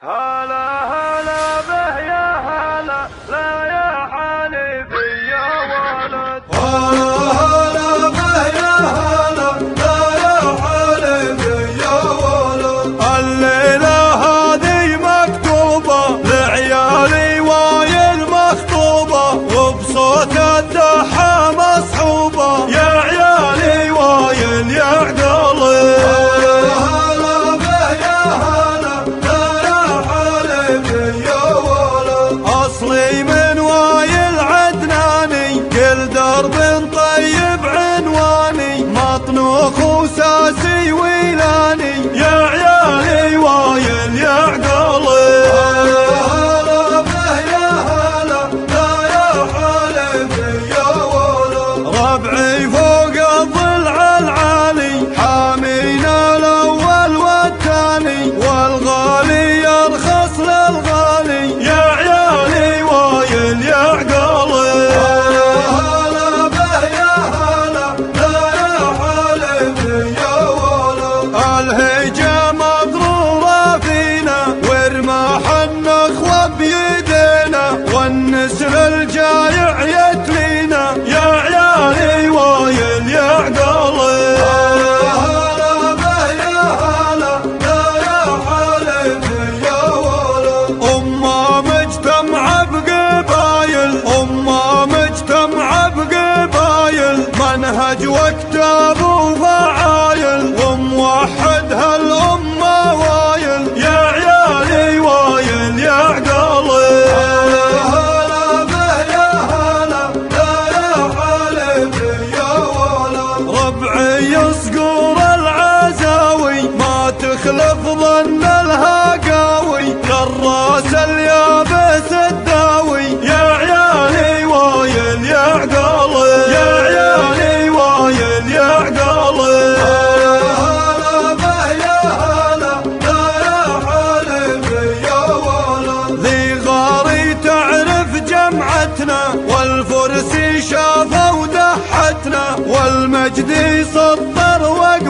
هلا هلا به يا هلا لا يا حليفي يا ولد. هلا هلا به يا هلا لا يا حليفي يا ولد. الليلة هذه مكتوبة لعيالي وايل مخطوبة وبصوت الدحى مصحوبة يا عيالي وايل يا عقلي. أصلي من وايل عدناني كل درب طيب عنواني مطنوخ وساسي ويلاني يا عيالي وايل يا عقلي. هلا به يا هلا لا يا حليفي يا ولد. ربعي فوق الضلع العالي حامينا الأول والثاني والغالي يرخص للغالي يا عيالي وايل يا عقلي. هلا به يا هلا لا يا حليفي يا ولد. الهيجة مضرورة فينا ورماح النخوة بيدينا والنسل الجايع يتلينا يا عيالي وايل يا عقلي. هلا به يا هلا لا يا حليفي يا ولد. أمة مجتمعة بقبايل أمة مجتمعة بقبايل منهج وكتاب وفعايل وموحد هالأمة وايل يا عيالي وايل يا عقلي. هلا به يا هلا لا يا حليفي يا ولد. ربعي يصقور العزاوي ما تخلف ظن الهقاوي للراس اليابس الداوي يا عيالي وايل يا عقلي. يا عيالي وايل يا عقلي. هلا به يا هلا لا يا حليفي يا ولد. ذي غاري تعرف جمعتنا والفرسي شافوا دحتنا والمجدي سطر وقف